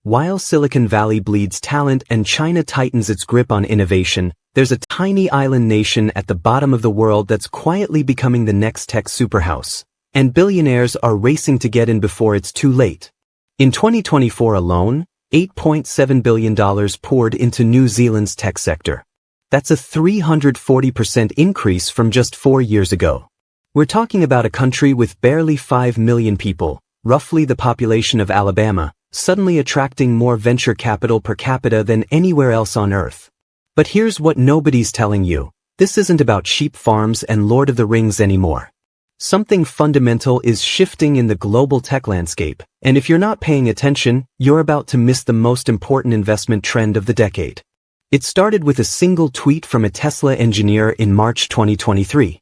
While Silicon Valley bleeds talent and China tightens its grip on innovation, there's a tiny island nation at the bottom of the world that's quietly becoming the next tech superhouse. And billionaires are racing to get in before it's too late. In 2024 alone, $8.7 billion poured into New Zealand's tech sector. That's a 340% increase from just 4 years ago. We're talking about a country with barely 5 million people, roughly the population of Alabama, suddenly attracting more venture capital per capita than anywhere else on Earth. But here's what nobody's telling you. This isn't about sheep farms and Lord of the Rings anymore. Something fundamental is shifting in the global tech landscape, and if you're not paying attention, you're about to miss the most important investment trend of the decade. It started with a single tweet from a Tesla engineer in March 2023.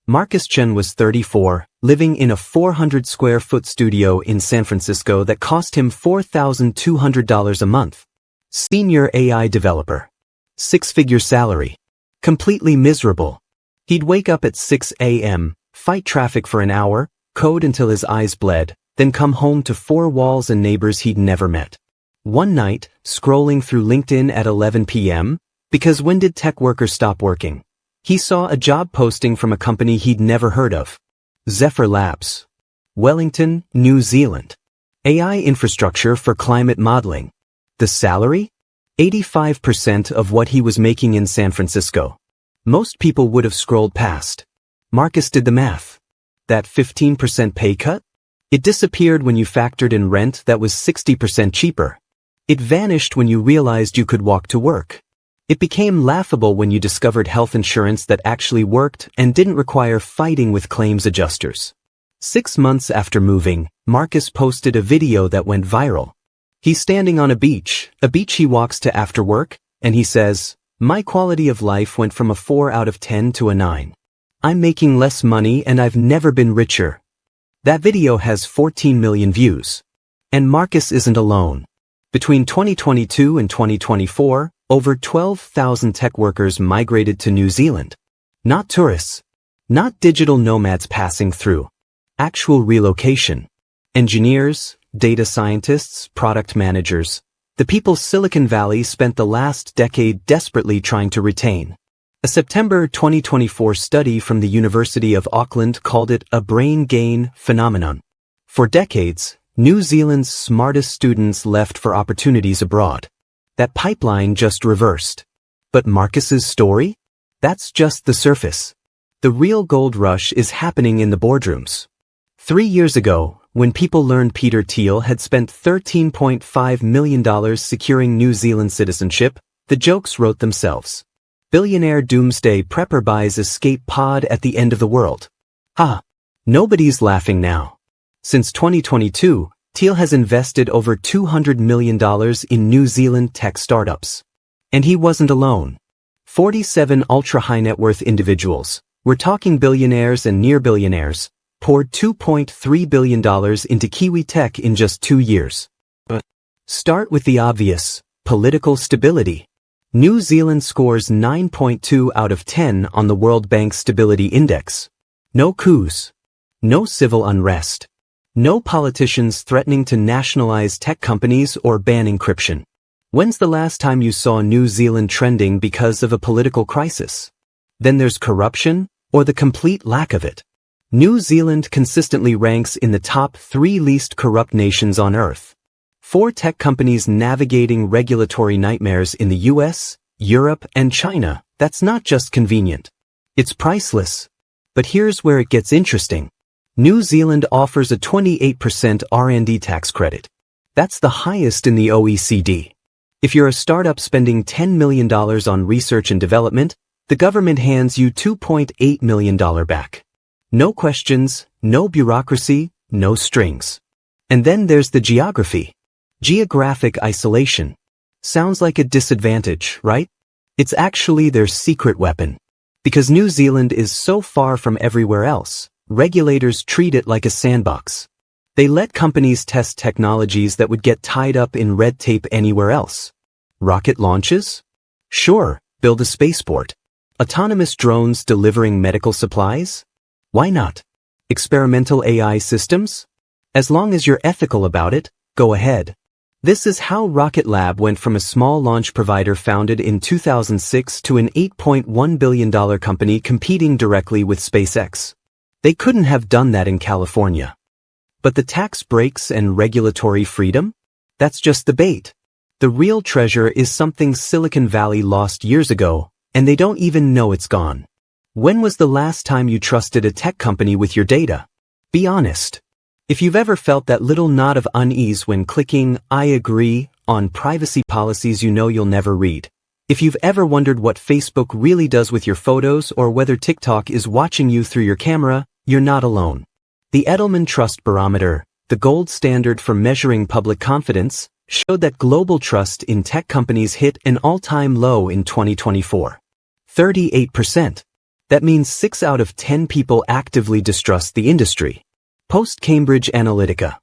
Marcus Chen was 34, living in a 400-square-foot studio in San Francisco that cost him $4,200 a month. Senior AI developer. 6-figure salary. Completely miserable. He'd wake up at 6 a.m., fight traffic for an hour, code until his eyes bled, then come home to 4 walls and neighbors he'd never met. One night, scrolling through LinkedIn at 11 p.m., because when did tech workers stop working? He saw a job posting from a company he'd never heard of. Zephyr Labs. Wellington, New Zealand. AI infrastructure for climate modeling. The salary? 85% of what he was making in San Francisco. Most people would have scrolled past. Marcus did the math. That 15% pay cut? It disappeared when you factored in rent that was 60% cheaper. It vanished when you realized you could walk to work. It became laughable when you discovered health insurance that actually worked and didn't require fighting with claims adjusters. 6 months after moving, Marcus posted a video that went viral. He's standing on a beach he walks to after work, and he says, "My quality of life went from a 4 out of 10 to a 9. I'm making less money and I've never been richer." That video has 14 million views. And Marcus isn't alone. Between 2022 and 2024, over 12,000 tech workers migrated to New Zealand. Not tourists. Not digital nomads passing through. Actual relocation. Engineers, data scientists, product managers. The people Silicon Valley spent the last decade desperately trying to retain. A September 2024 study from the University of Auckland called it a brain gain phenomenon. For decades, New Zealand's smartest students left for opportunities abroad. That pipeline just reversed. But Marcus's story? That's just the surface. The real gold rush is happening in the boardrooms. 3 years ago, when people learned Peter Thiel had spent $13.5 million securing New Zealand citizenship, the jokes wrote themselves. Billionaire doomsday prepper buys escape pod at the end of the world. Ha! Nobody's laughing now. Since 2022, Thiel has invested over $200 million in New Zealand tech startups. And he wasn't alone. 47 ultra-high net worth individuals, we're talking billionaires and near-billionaires, poured $2.3 billion into Kiwi Tech in just 2 years. But start with the obvious, political stability. New Zealand scores 9.2 out of 10 on the World Bank's Stability Index. No coups. No civil unrest. No politicians threatening to nationalize tech companies or ban encryption. When's the last time you saw New Zealand trending because of a political crisis? Then there's corruption, or the complete lack of it. New Zealand consistently ranks in the top 3 least corrupt nations on Earth. 4 tech companies navigating regulatory nightmares in the US, Europe, and China. That's not just convenient. It's priceless. But here's where it gets interesting. New Zealand offers a 28% R&D tax credit. That's the highest in the OECD. If you're a startup spending $10 million on research and development, the government hands you $2.8 million back. No questions, no bureaucracy, no strings. And then there's the geography. Geographic isolation. Sounds like a disadvantage, right? It's actually their secret weapon. Because New Zealand is so far from everywhere else, regulators treat it like a sandbox. They let companies test technologies that would get tied up in red tape anywhere else. Rocket launches? Sure, build a spaceport. Autonomous drones delivering medical supplies? Why not? Experimental AI systems? As long as you're ethical about it, go ahead. This is how Rocket Lab went from a small launch provider founded in 2006 to an $8.1 billion company competing directly with SpaceX. They couldn't have done that in California. But the tax breaks and regulatory freedom? That's just the bait. The real treasure is something Silicon Valley lost years ago, and they don't even know it's gone. When was the last time you trusted a tech company with your data? Be honest. If you've ever felt that little nod of unease when clicking "I agree" on privacy policies you know you'll never read. If you've ever wondered what Facebook really does with your photos or whether TikTok is watching you through your camera, you're not alone. The Edelman Trust Barometer, the gold standard for measuring public confidence, showed that global trust in tech companies hit an all-time low in 2024. 38%. That means 6 out of 10 people actively distrust the industry. Post-Cambridge Analytica.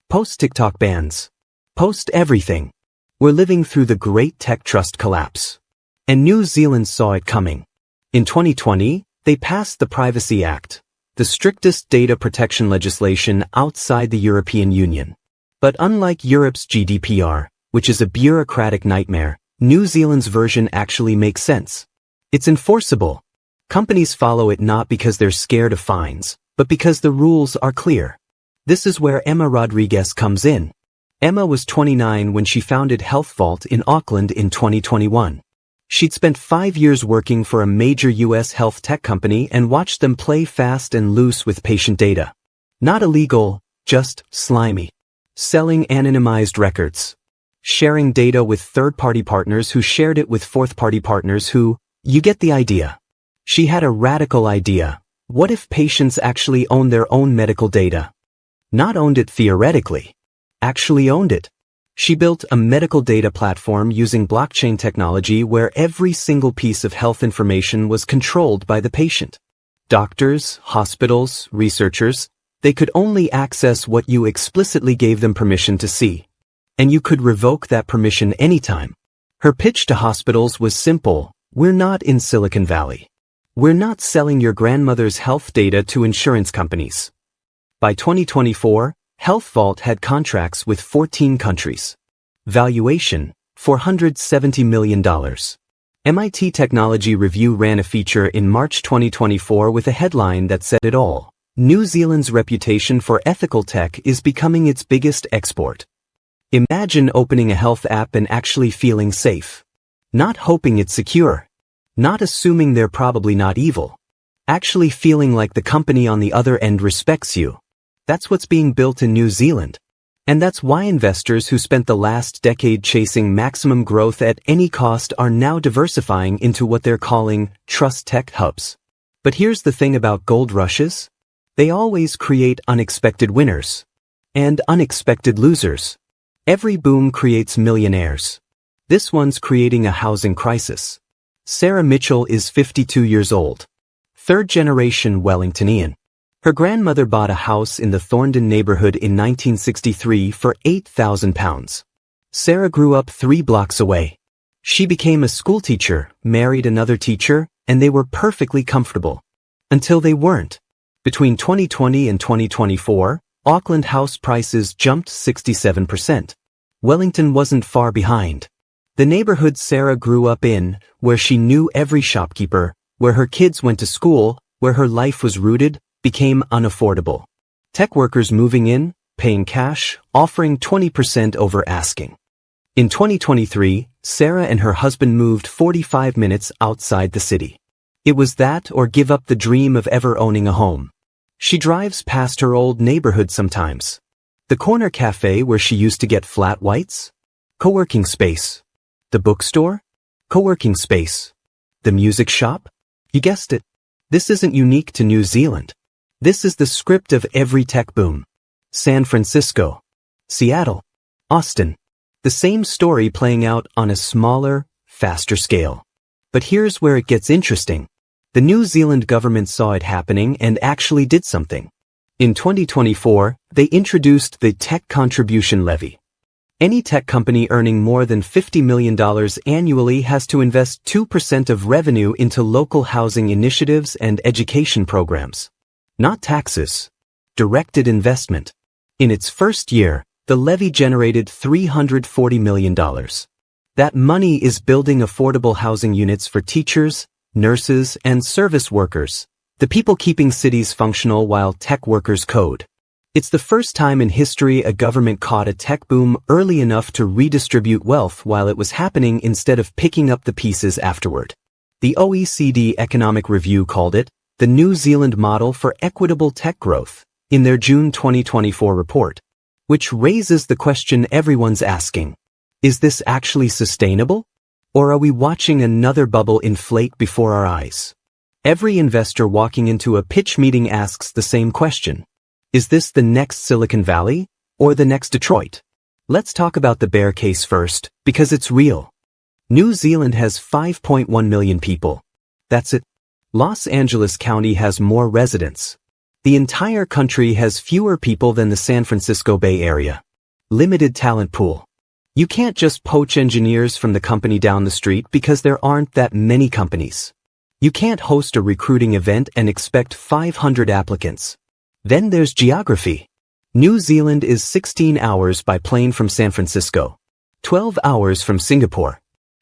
Post-TikTok bans. Post-everything. We're living through the great tech trust collapse. And New Zealand saw it coming. In 2020, they passed the Privacy Act, the strictest data protection legislation outside the European Union. But unlike Europe's GDPR, which is a bureaucratic nightmare, New Zealand's version actually makes sense. It's enforceable. Companies follow it not because they're scared of fines, but because the rules are clear. This is where Emma Rodriguez comes in. Emma was 29 when she founded Healthvault in Auckland in 2021. She'd spent 5 years working for a major US health tech company and watched them play fast and loose with patient data. Not illegal, just slimy. Selling anonymized records. Sharing data with third-party partners who shared it with fourth-party partners who, you get the idea. She had a radical idea. What if patients actually own their own medical data? Not owned it theoretically. Actually owned it. She built a medical data platform using blockchain technology where every single piece of health information was controlled by the patient. Doctors, hospitals, researchers, they could only access what you explicitly gave them permission to see. And you could revoke that permission anytime. Her pitch to hospitals was simple. We're not in Silicon Valley. We're not selling your grandmother's health data to insurance companies. By 2024, Healthvault had contracts with 14 countries. Valuation, $470 million. MIT Technology Review ran a feature in March 2024 with a headline that said it all. New Zealand's reputation for ethical tech is becoming its biggest export. Imagine opening a health app and actually feeling safe. Not hoping it's secure. Not assuming they're probably not evil. Actually feeling like the company on the other end respects you. That's what's being built in New Zealand. And that's why investors who spent the last decade chasing maximum growth at any cost are now diversifying into what they're calling trust tech hubs. But here's the thing about gold rushes. They always create unexpected winners. And unexpected losers. Every boom creates millionaires. This one's creating a housing crisis. Sarah Mitchell is 52 years old. Third-generation Wellingtonian. Her grandmother bought a house in the Thorndon neighborhood in 1963 for £8,000. Sarah grew up 3 blocks away. She became a schoolteacher, married another teacher, and they were perfectly comfortable. Until they weren't. Between 2020 and 2024, Auckland house prices jumped 67%. Wellington wasn't far behind. The neighborhood Sarah grew up in, where she knew every shopkeeper, where her kids went to school, where her life was rooted, became unaffordable. Tech workers moving in, paying cash, offering 20% over asking. In 2023, Sarah and her husband moved 45 minutes outside the city. It was that or give up the dream of ever owning a home. She drives past her old neighborhood sometimes. The corner cafe where she used to get flat whites? Co-working space. The bookstore? Co-working space. The music shop? You guessed it. This isn't unique to New Zealand. This is the script of every tech boom. San Francisco. Seattle. Austin. The same story playing out on a smaller, faster scale. But here's where it gets interesting. The New Zealand government saw it happening and actually did something. In 2024, they introduced the Tech Contribution Levy. Any tech company earning more than $50 million annually has to invest 2% of revenue into local housing initiatives and education programs. Not taxes. Directed investment. In its first year, The levy generated $340 million. That money is building affordable housing units for teachers, nurses, and service workers, the people keeping cities functional while tech workers code. It's the first time in history a government caught a tech boom early enough to redistribute wealth while it was happening instead of picking up the pieces afterward. The OECD Economic Review called it the New Zealand model for equitable tech growth in their June 2024 report, which raises the question everyone's asking. Is this actually sustainable? Or are we watching another bubble inflate before our eyes? Every investor walking into a pitch meeting asks the same question. Is this the next Silicon Valley or the next Detroit? Let's talk about the bear case first, because it's real. New Zealand has 5.1 million people. That's it. Los Angeles County has more residents. The entire country has fewer people than the San Francisco Bay Area. Limited talent pool. You can't just poach engineers from the company down the street because there aren't that many companies. You can't host a recruiting event and expect 500 applicants. Then there's geography. New Zealand is 16 hours by plane from San Francisco, 12 hours from Singapore,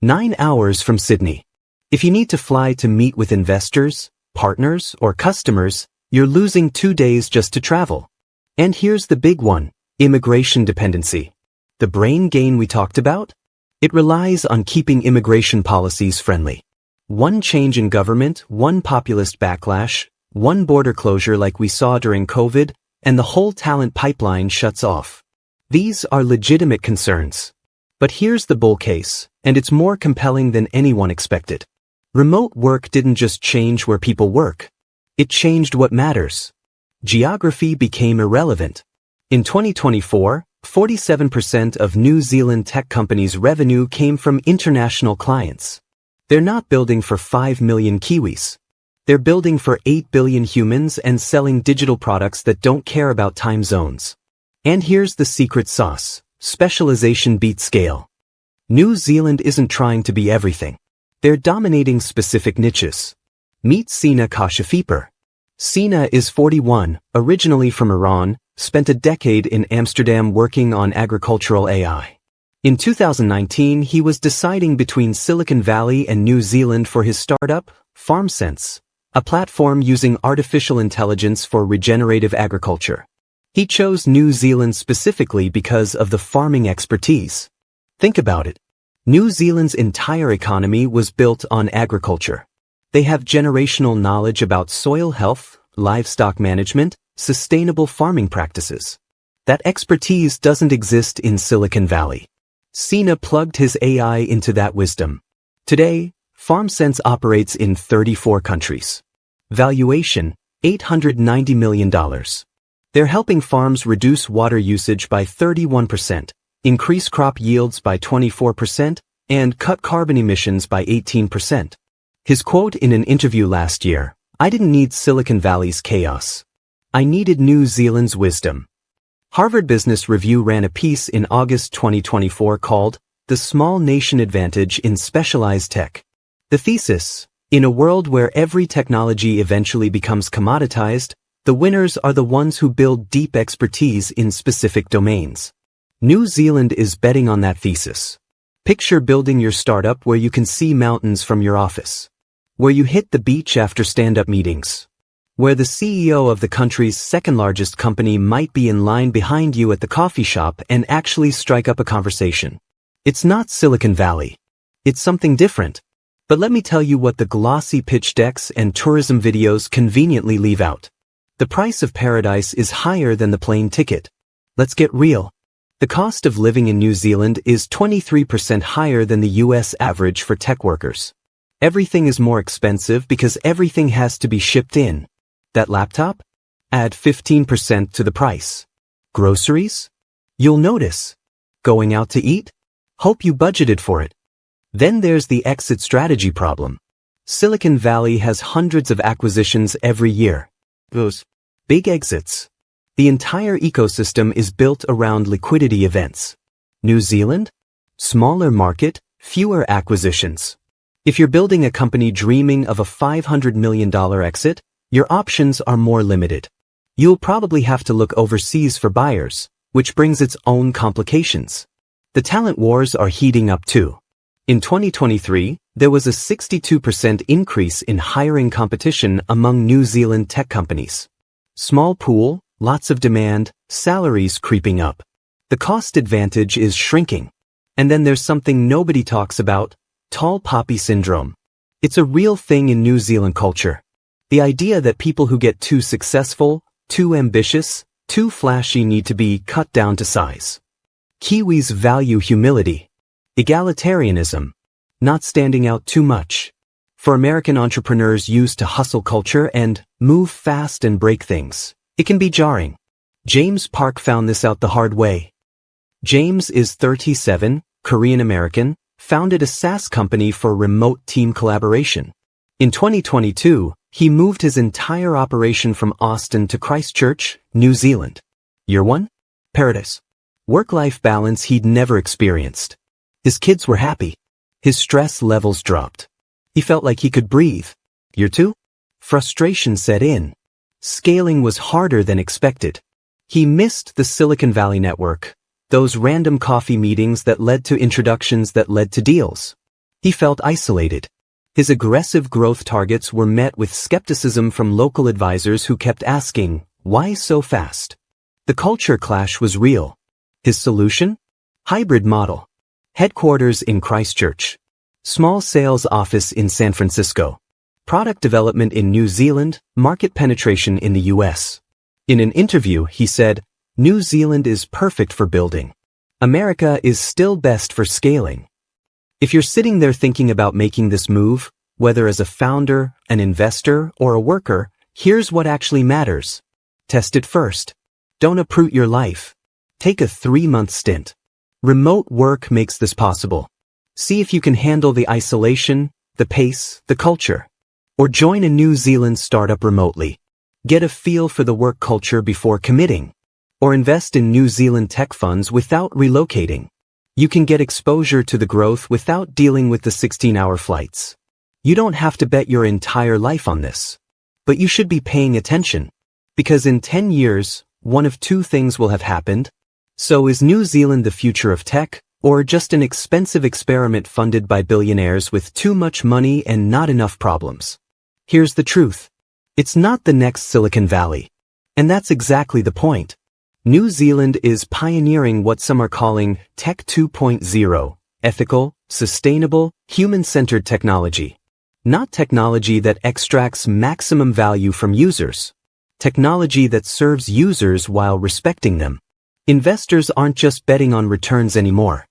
9 hours from Sydney. If you need to fly to meet with investors, partners, or customers, you're losing 2 days just to travel. And here's the big one, immigration dependency. The brain gain we talked about? It relies on keeping immigration policies friendly. One change in government, one populist backlash, one border closure like we saw during COVID, and the whole talent pipeline shuts off. These are legitimate concerns. But here's the bull case, and it's more compelling than anyone expected. Remote work didn't just change where people work. It changed what matters. Geography became irrelevant. In 2024, 47% of New Zealand tech companies' revenue came from international clients. They're not building for 5 million Kiwis. They're building for 8 billion humans and selling digital products that don't care about time zones. And here's the secret sauce. Specialization beats scale. New Zealand isn't trying to be everything. They're dominating specific niches. Meet Sina Kashafiper. Sina is 41, originally from Iran, spent a decade in Amsterdam working on agricultural AI. In 2019, he was deciding between Silicon Valley and New Zealand for his startup, FarmSense, a platform using artificial intelligence for regenerative agriculture. He chose New Zealand specifically because of the farming expertise. Think about it. New Zealand's entire economy was built on agriculture. They have generational knowledge about soil health, livestock management, sustainable farming practices. That expertise doesn't exist in Silicon Valley. Sina plugged his AI into that wisdom. Today, FarmSense operates in 34 countries. Valuation, $890 million. They're helping farms reduce water usage by 31%, increase crop yields by 24%, and cut carbon emissions by 18%. His quote in an interview last year, "I didn't need Silicon Valley's chaos. I needed New Zealand's wisdom." Harvard Business Review ran a piece in August 2024 called "The Small Nation Advantage in Specialized Tech." The thesis: in a world where every technology eventually becomes commoditized, the winners are the ones who build deep expertise in specific domains. New Zealand is betting on that thesis. Picture building your startup where you can see mountains from your office, where you hit the beach after stand-up meetings, where the CEO of the country's second-largest company might be in line behind you at the coffee shop and actually strike up a conversation. It's not Silicon Valley. It's something different. But let me tell you what the glossy pitch decks and tourism videos conveniently leave out. The price of paradise is higher than the plane ticket. Let's get real. The cost of living in New Zealand is 23% higher than the US average for tech workers. Everything is more expensive because everything has to be shipped in. That laptop? Add 15% to the price. Groceries? You'll notice. Going out to eat? Hope you budgeted for it. Then there's the exit strategy problem. Silicon Valley has hundreds of acquisitions every year. Those big exits. The entire ecosystem is built around liquidity events. New Zealand? Smaller market, fewer acquisitions. If you're building a company dreaming of a $500 million exit, your options are more limited. You'll probably have to look overseas for buyers, which brings its own complications. The talent wars are heating up too. In 2023, there was a 62% increase in hiring competition among New Zealand tech companies. Small pool, lots of demand, salaries creeping up. The cost advantage is shrinking. And then there's something nobody talks about, tall poppy syndrome. It's a real thing in New Zealand culture. The idea that people who get too successful, too ambitious, too flashy need to be cut down to size. Kiwis value humility, egalitarianism, not standing out too much. For American entrepreneurs used to hustle culture and move fast and break things, it can be jarring. James Park found this out the hard way. James is 37, Korean-American, founded a SaaS company for remote team collaboration. In 2022, he moved his entire operation from Austin to Christchurch, New Zealand. Year 1? Paradise. Work-life balance he'd never experienced. His kids were happy. His stress levels dropped. He felt like he could breathe. Year 2? Frustration set in. Scaling was harder than expected. He missed the Silicon Valley network, those random coffee meetings that led to introductions that led to deals. He felt isolated. His aggressive growth targets were met with skepticism from local advisors who kept asking, why so fast? The culture clash was real. His solution? Hybrid model. Headquarters in Christchurch. Small sales office in San Francisco. Product development in New Zealand, market penetration in the US. In an interview, he said, New Zealand is perfect for building. America is still best for scaling. If you're sitting there thinking about making this move, whether as a founder, an investor, or a worker, here's what actually matters. Test it first. Don't uproot your life. Take a 3-month stint. Remote work makes this possible. See if you can handle the isolation, the pace, the culture. Or join a New Zealand startup remotely. Get a feel for the work culture before committing. Or invest in New Zealand tech funds without relocating. You can get exposure to the growth without dealing with the 16-hour flights. You don't have to bet your entire life on this. But you should be paying attention. Because in 10 years, one of two things will have happened. So is New Zealand the future of tech, or just an expensive experiment funded by billionaires with too much money and not enough problems? Here's the truth. It's not the next Silicon Valley. And that's exactly the point. New Zealand is pioneering what some are calling Tech 2.0, ethical, sustainable, human-centered technology. Not technology that extracts maximum value from users. Technology that serves users while respecting them. Investors aren't just betting on returns anymore.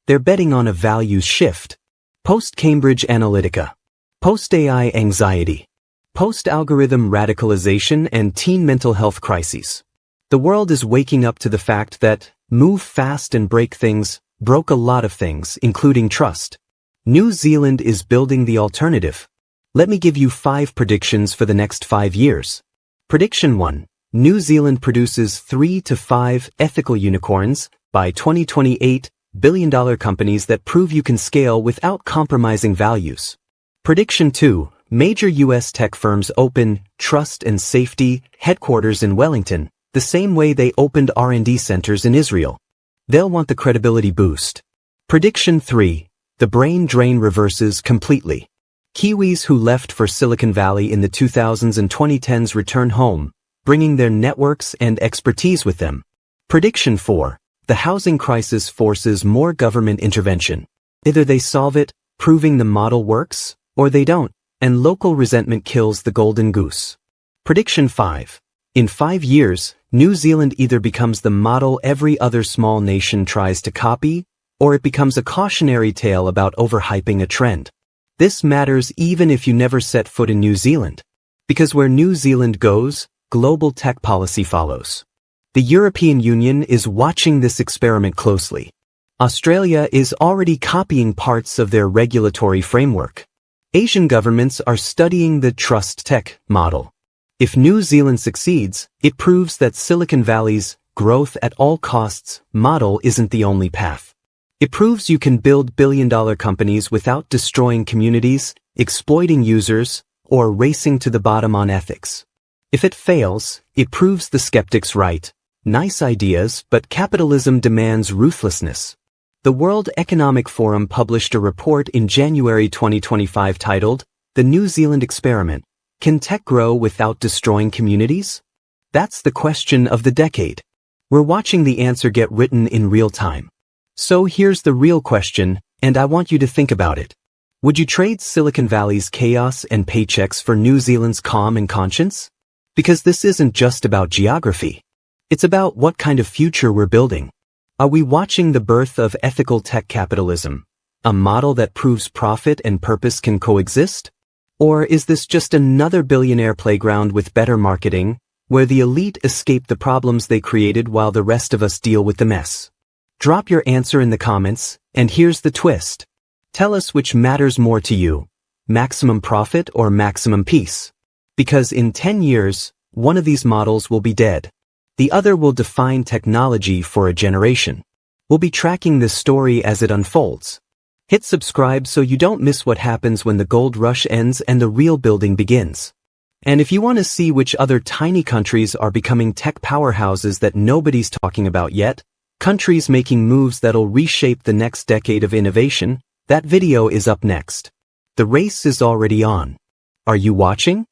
They're betting on a values shift. Post-Cambridge Analytica. Post-AI anxiety. Post-algorithm radicalization and teen mental health crises. The world is waking up to the fact that move fast and break things broke a lot of things, including trust. New Zealand is building the alternative. Let me give you 5 predictions for the next 5 years. Prediction 1. New Zealand produces 3 to 5 ethical unicorns by 2028, billion-dollar companies that prove you can scale without compromising values. Prediction 2. Major U.S. tech firms open trust and safety headquarters in Wellington, the same way they opened R&D centers in Israel. They'll want the credibility boost. Prediction 3. The brain drain reverses completely. Kiwis who left for Silicon Valley in the 2000s and 2010s return home, bringing their networks and expertise with them. Prediction 4. The housing crisis forces more government intervention. Either they solve it, proving the model works, or they don't, and local resentment kills the golden goose. Prediction 5. In 5 years, New Zealand either becomes the model every other small nation tries to copy, or it becomes a cautionary tale about overhyping a trend. This matters even if you never set foot in New Zealand. Because where New Zealand goes, global tech policy follows. The European Union is watching this experiment closely. Australia is already copying parts of their regulatory framework. Asian governments are studying the trust tech model. If New Zealand succeeds, it proves that Silicon Valley's growth at all costs model isn't the only path. It proves you can build billion-dollar companies without destroying communities, exploiting users, or racing to the bottom on ethics. If it fails, it proves the skeptics right. Nice ideas, but capitalism demands ruthlessness. The World Economic Forum published a report in January 2025 titled, "The New Zealand Experiment: Can Tech Grow Without Destroying Communities?" That's the question of the decade. We're watching the answer get written in real time. So here's the real question, and I want you to think about it. Would you trade Silicon Valley's chaos and paychecks for New Zealand's calm and conscience? Because this isn't just about geography. It's about what kind of future we're building. Are we watching the birth of ethical tech capitalism, a model that proves profit and purpose can coexist? Or is this just another billionaire playground with better marketing, where the elite escape the problems they created while the rest of us deal with the mess? Drop your answer in the comments, and here's the twist. Tell us which matters more to you, maximum profit or maximum peace. Because in 10 years, one of these models will be dead. The other will define technology for a generation. We'll be tracking this story as it unfolds. Hit subscribe so you don't miss what happens when the gold rush ends and the real building begins. And if you want to see which other tiny countries are becoming tech powerhouses that nobody's talking about yet, countries making moves that'll reshape the next decade of innovation, that video is up next. The race is already on. Are you watching?